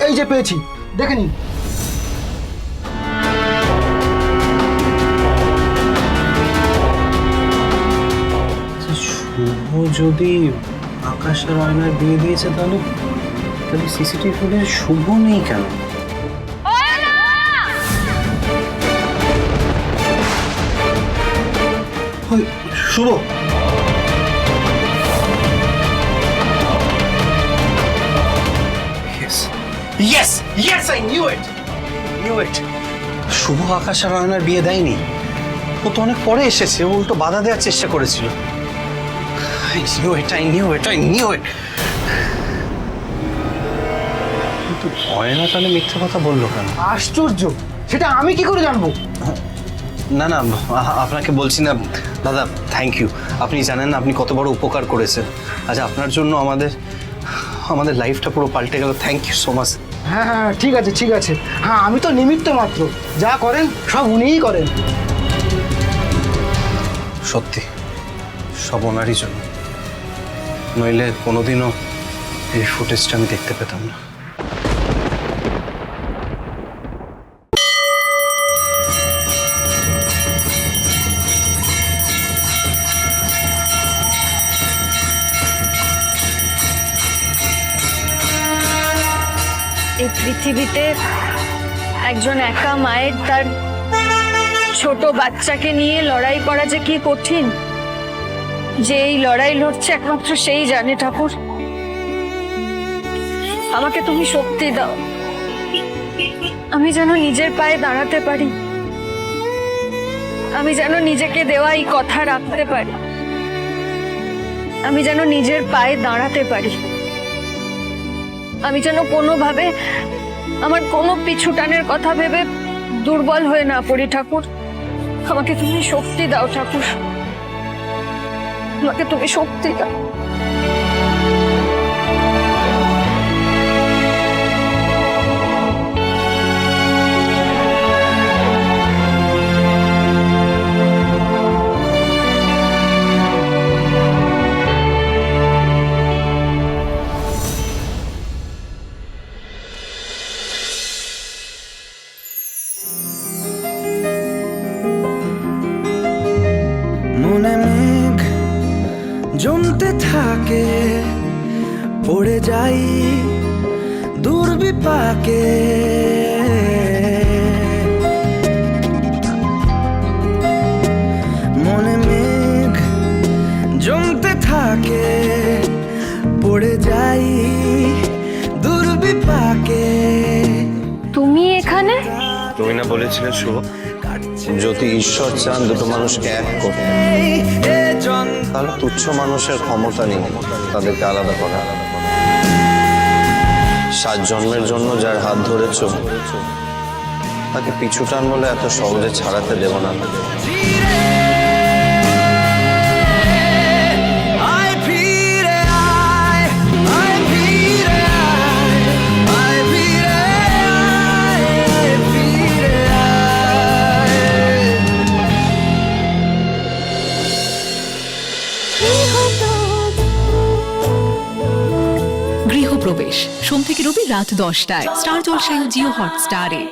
এই যে পেয়েছি, দেখে নিন। শুভ যদি আকাশের আয়নার বিয়ে দিয়েছে, তাহলে তাহলে সিসিটিভি ফুটেজ শুভ নেই কেন? ওই, শুভ, Yes, yes, I knew it. Knew it. শুভ আকাশ আর আয়নার বিয়ে দেয়নি। ও তো অনেক পরে এসেছে, ও উল্টো বাধা দেওয়ার চেষ্টা করেছিল। I knew it, I knew it, I knew it. কিন্তু অয়না তাহলে মিথ্যে কথা বললো কেন? আশ্চর্য, সেটা আমি কি করে জানবো? না না, আপনাকে বলছি না দাদা, থ্যাংক ইউ। আপনি জানেন না আপনি কত বড় উপকার করেছেন। আচ্ছা, আপনার জন্য আমাদের লাইফটা পুরো পাল্টে গেল। Thank you so much. হ্যাঁ হ্যাঁ, ঠিক আছে ঠিক আছে। হ্যাঁ, আমি তো নিমিত্ত মাত্র, যা করেন সব উনিই করেন। সত্যি সব ওনারই জন্য, নইলে কোনোদিনও এই ফুটেজটা আমি দেখতে পেতাম না। এই পৃথিবীতে একজন একা মায়ের তার ছোট বাচ্চাকে নিয়ে লড়াই করা যে কি কঠিন, যে এই লড়াই লড়ছে একমাত্র সেই জানে। ঠাকুর, আমাকে তুমি শক্তি দাও, আমি যেন নিজের পায়ে দাঁড়াতে পারি, আমি যেন নিজেকে দেওয়া এই কথা রাখতে পারি, আমি যেন নিজের পায়ে দাঁড়াতে পারি, আমি যেন কোনোভাবে আমার কোনো পিছুটানের কথা ভেবে দুর্বল হয়ে না পড়ি। ঠাকুর, আমাকে তুমি শক্তি দাও। ঠাকুর, আমাকে তুমি শক্তি দাও। মনে মেঘ জমতে থাকে, পড়ে যাই দুর্বিপাকে। মনে মেঘ জমতে থাকে, পড়ে যাই দুর্বিপাকে। তুমি এখানে? তুমি না বলেছিলে শুভ, যদি ঈশ্বর চান দুটো মানুষকে এক করতে, তাহলে তুচ্ছ মানুষের ক্ষমতা নেই তাদেরকে আলাদা করা। 7 জন্মের জন্য যার হাত ধরেছ, তাকে পিছু টান বলে এত সহজে ছাড়াতে দেব না। গৃহপ্রবেশ সোম থেকে রবি রাত 10টায় স্টার জলসায় ও জিও হটস্টারে।